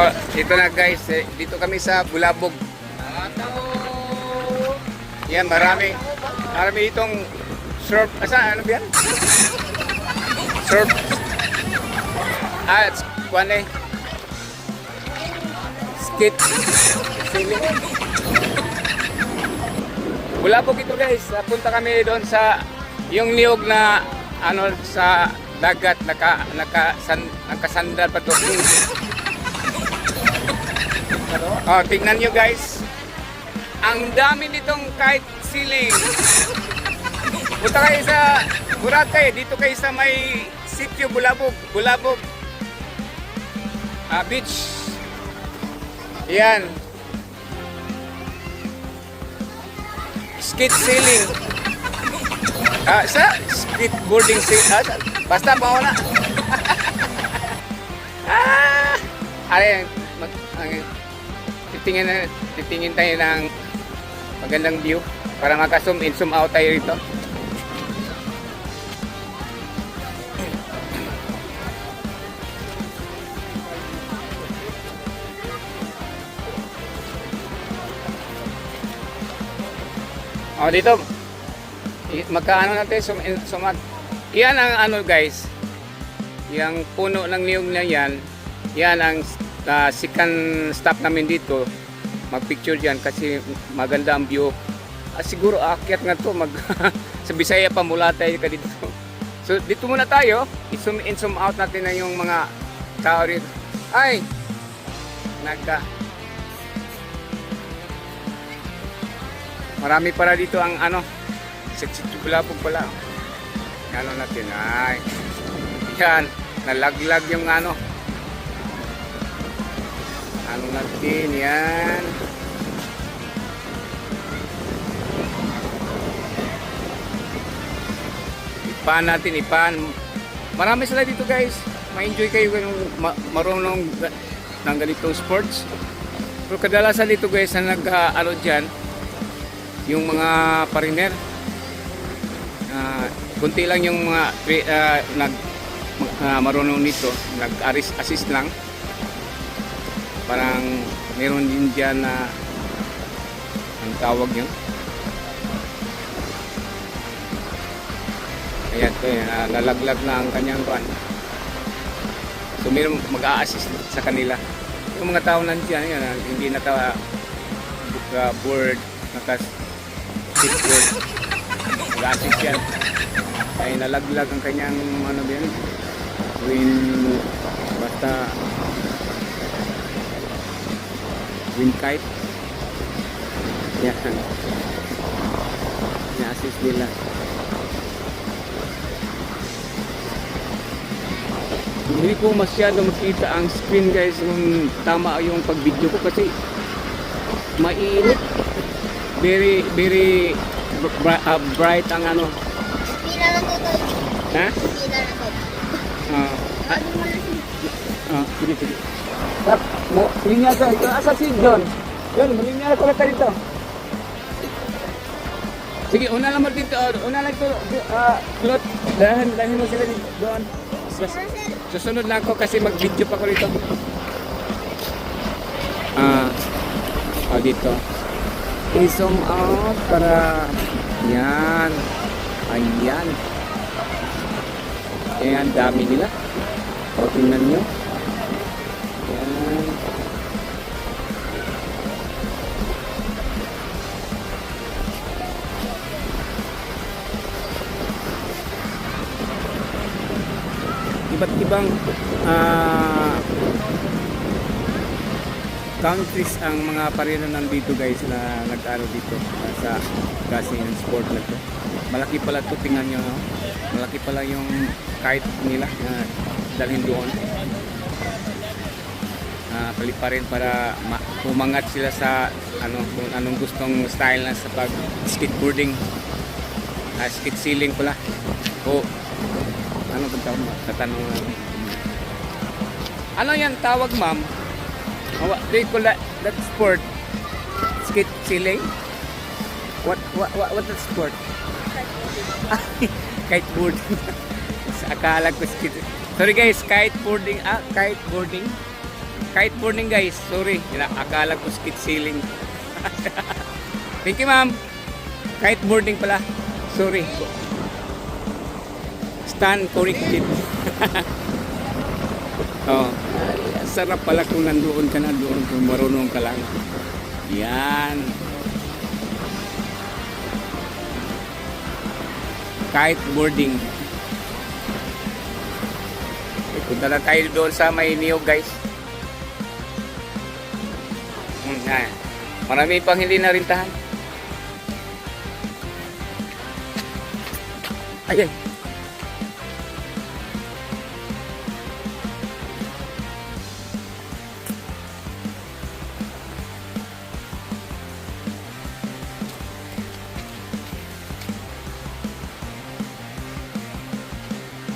Oh, ito na guys, dito kami sa Bulabog. Yan, marami itong surf. Asa, ano ba yan? Surf. It's kuwan eh. Skate. Sailing. Bulabog ito guys. Punta kami doon sa yung niyog na ano sa dagat nakasandal pa to. Oh, tingnan nyo guys. Ang dami nitong kite ceiling. Punta kayo sa Boracay, dito kayo sa may sitio Bulabog beach. Yan. Skate ceiling. Sa skateboarding ceiling. Basta pauna. Ayan. Titingin tayo ng magandang view para maka-zoom in, zoom out tayo rito. Oh, dito magkaano natin zoom in, zoom out. Yan ang ano guys, yung puno ng niyog na yan ang second stop namin dito. Mag-picture dyan kasi maganda ang view. Siguro aakyat nga to sa Bisaya pa mula tayo ka dito. So dito muna tayo, i-zoom in, zoom out natin na yung mga tao rito. Ay! Marami para dito ang ano, sitio Bulabog pala. Ano natin, ay. Yan, nalaglag yung ano. Ano natin, yan. Ipan natin, ipan. Marami sila dito guys. Ma-enjoy kayo kung marunong ng ganitong sports. Pero kadalasan dito guys na nag-ano dyan, yung mga pariner. Kunti lang yung mga marunong nito, nag-assist lang. Parang meron din dyan na ang tawag yun. Ayan, nalaglag na ang kanyang pan. So meron mag-a-assist sa kanila. Yung mga tao nandiyan, yan, hindi board, naka-skateboard, mag-a-assist yan. Ay nalaglag ang kanyang ano ba yan? Wind kite. Yan. I-assist nila. Hindi ko masyado makita ang screen guys kung tama yung pag-video ko kasi mainit. Very bright ang ano. Pila lang ko to. Ha? Pila lang ko. Sige. Linya ka, ito asa si John. John, linya ko na dito. Sige, una lang mo dito. Una lang ito. Plot. Dahan mo sila dito. Doon. Susunod lang ako kasi mag-video pa ko rito. Dito. I-zoom out para yan. Ayan. Ayan, dami nila. O, tingnan nyo. Ayan. Iba't ibang countries ang mga parino nandito guys na nag-aro dito sa kasi ng sport na to. Malaki pala to, tingnan nyo, no? Malaki pala yung kite nila na dalhin doon. Paliparin para umangat sila sa ano, kung anong gustong style na sa pag skateboarding. Skate ceiling pala. O ano ba tawag? Tatanong lang. Ano yan tawag, ma'am? What do you call that sport? Skate ceiling? What the sport? Kiteboarding. Akala ko skate. Sorry guys, kiteboarding. Kiteboarding. kiteboarding guys. Sorry, akala ko skid ceiling. Thank you ma'am. Kiteboarding pala. Sorry. Stand corrected. Oh, sarap pala kung nandoon ka na doon kung marunong ka lang. Yan. Kiteboarding. Punta na tayo doon sa may niyog guys. Yan. Marami pang hindi narintahan. Ayan.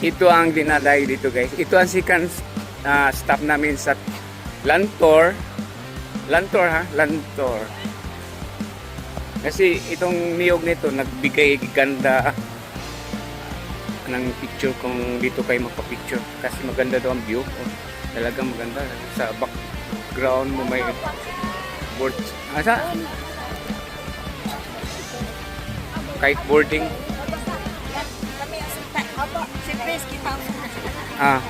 Ito ang dinadayo dito guys. Ito ang second stop namin sa Lantor. Lantor ha? Lantor. Kasi itong niyog nito nagbigay ganda ng picture kung dito kayo magpa-picture. Kasi maganda daw ang view. Oh, talagang maganda. Sa background mo may board. Asa? Kiteboarding. Ah.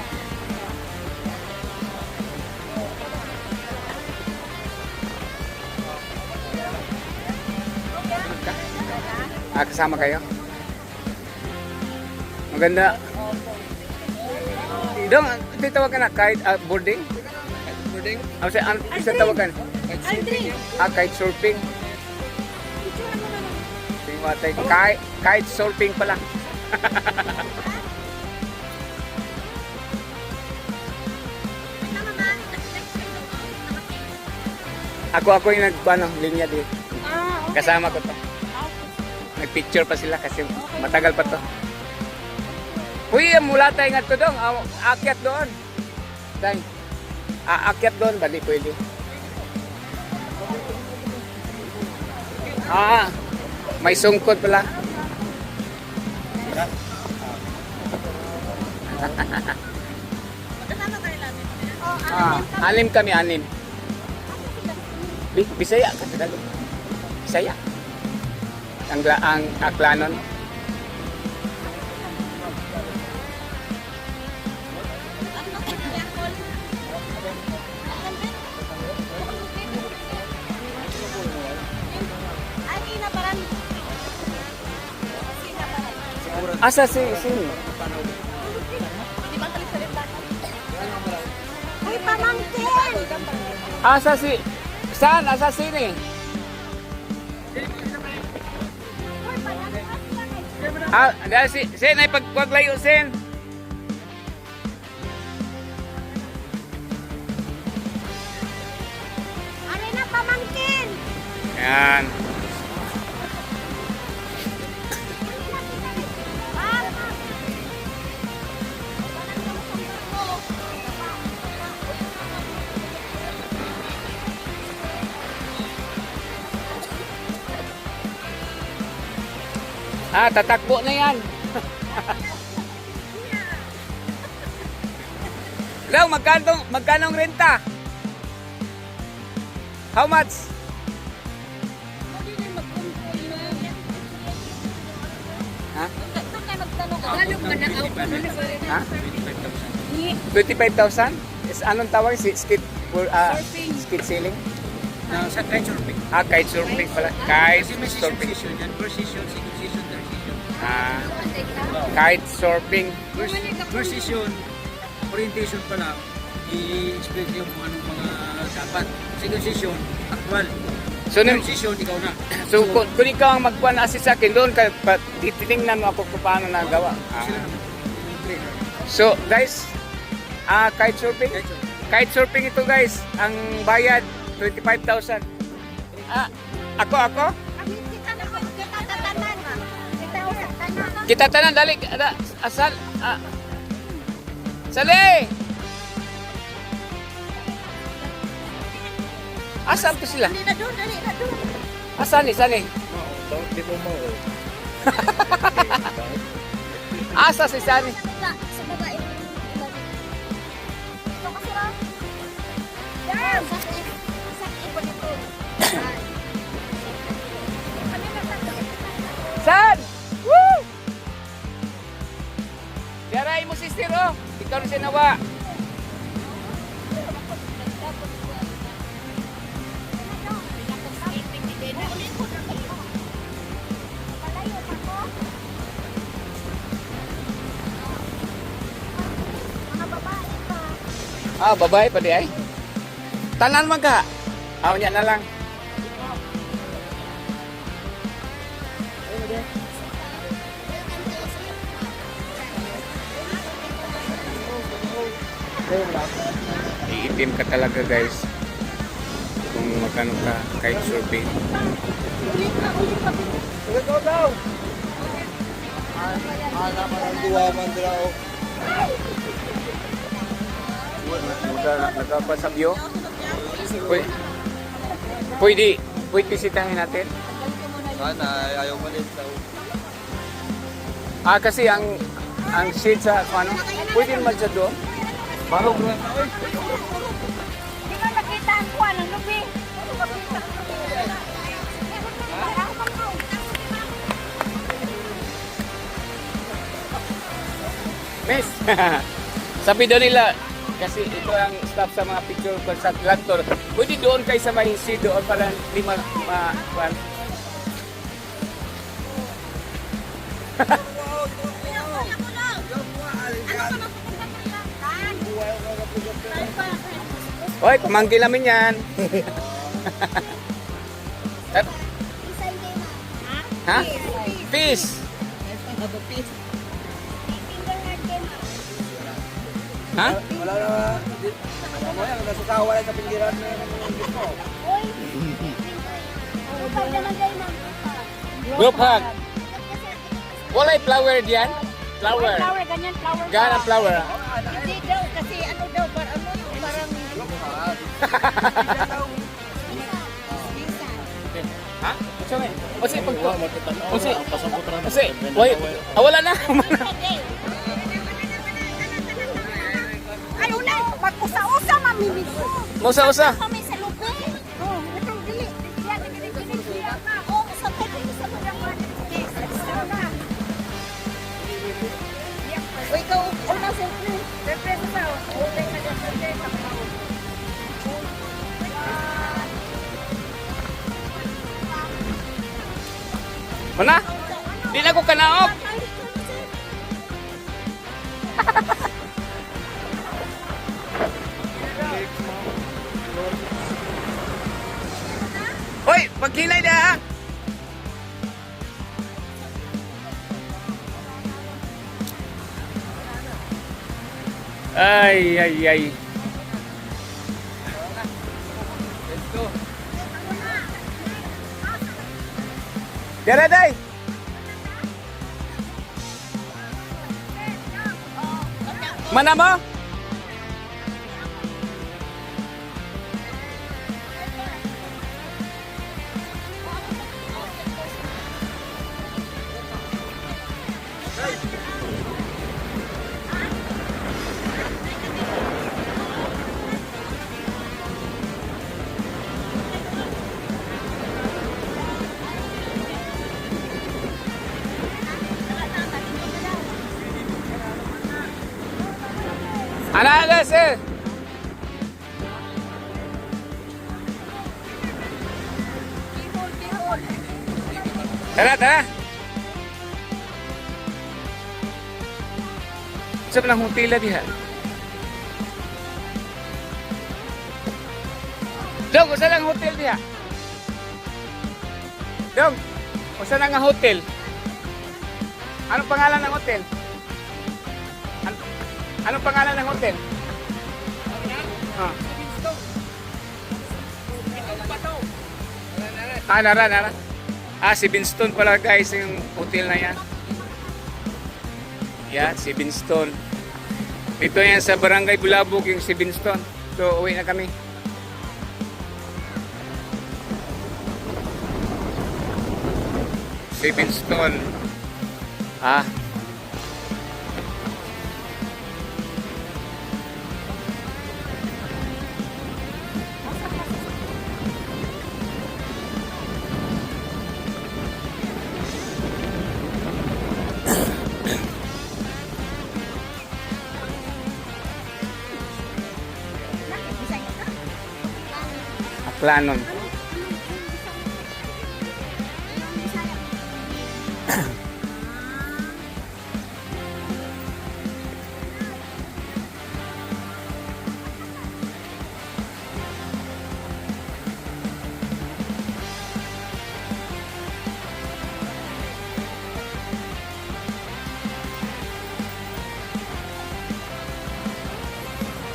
Kasama kayo? Maganda. Dong, tawag ka na kahit boarding? Boarding? Ano tawagan? Kite surfing. Kite surfing pala. Ako yung linya dito. Okay. Kasama ko to. Nag-picture pa sila kasi matagal pa to. Uy, mula tayo nga to dong. Aakyat doon. Dahil, aakyat doon. Bali, pwede. May sungkot pala. Anim kami, anim. Bisaya ka Tagalog. Bisaya. Ang aklanon. Asa sini? Uy, pamangkin! Asa saan? Asa sini? Dahil Sen ay paglayo Sen. Ano na pamangkin? Yan. Tatakbo na yan. Daw, magkano ang renta? How much? Ha? Ha? 25,000? Is anong tawag? Skid ceiling? Sa kite surfing. Kite surfing pala. Kite surfing. First season, second season, third season. Kite surfing. First season, orientation pa lang, i-explain niyo kung anong mga dapat. Second season, actual. So, Third season, ikaw na. So kung ikaw ang magpuan-assist sa akin doon, titingnan mo ako kung paano nagawa. Sila naman. Trainer. So guys, kite surfing. Kite surfing. Kite surfing ito guys, ang bayad 25,000. Ako? Kita tanan dali. Asal. Sali. Asan to sila? Asan ni? Sani? Di po mo. Asa si Sani? Sa babae. Ito kasi Master, oh. Ikaw na siya nawa. Ah, babae pa di ay. Tanan man ka. Aw niya na lang. Iitim ka talaga guys. Kung magkano ka kahit surfing. Nagpasabyo. Pwede bisitahin natin. Sana, ayaw mo din daw. Ah, kasi ang shade sa ano, pwede naman siya doon. Barong na. Hindi ka nakita ang kuha ng lubi. Miss, sabi daw nila, kasi ito ang staff sa mga picture contractor. Pwede doon kayo sa mahinsi doon para hindi ma Hoy, pamangkin namin yan. Ha? Fish. Ha? Wala na. Ano yan, nasusawa lang sa pinggiran na yung gusto. Group hug. Walay flower diyan? Flower. Flower, ganyan, flower. Gana flower. Hindi daw, kasi ano daw, parang Ha? Kasi pag Kasi wait, wala na. Ay, una, mag-usa-usa, mamimig ko. Musa-usa. Kami sa lubi. Oh, itong dili. Yan, dili. Oh, sa tayo, isa mo lang man. Yes, isa na. O, ikaw, una, siyempre. Siyempre, sa ulay ka dyan, siyempre, sa kao. Mana? Di na ko kanaok. Hoy, pagkilay na. Ay. Let's go. Dara day. Mana mo? Ana sir. Tara. Sa lang hotel diha. Dong, usa lang hotel diha. Dong, usa lang nga hotel. Anong pangalan ng hotel? Anong pangalan ng hotel? Nara. Si Binston pala guys yung hotel na yan. Yan, si Binston. Ito yan sa Barangay Bulabog yung si Binston. So, uwi na kami. Si Binston. Baclanon.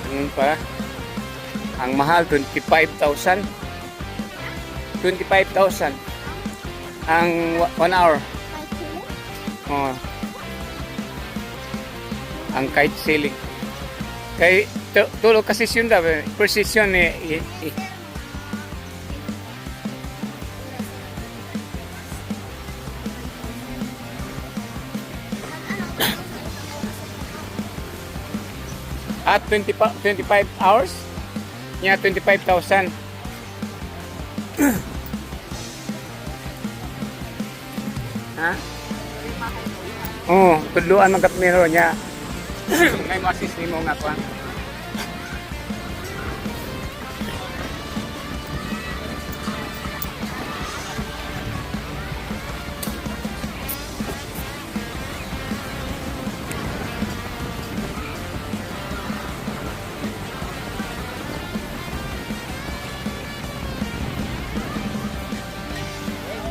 Ganun pa. Ang mahal, 25,000. 25,000. Ang 1 hour. Oh. Ang kite sailing. Kay tulo kasi yun daw, precision at 25 hours. Nya 25,000. Ha? Oh, tudluan man kapmero niya. May masis nimo nga pa.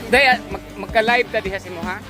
Day, magka-live ta diha si mo ha?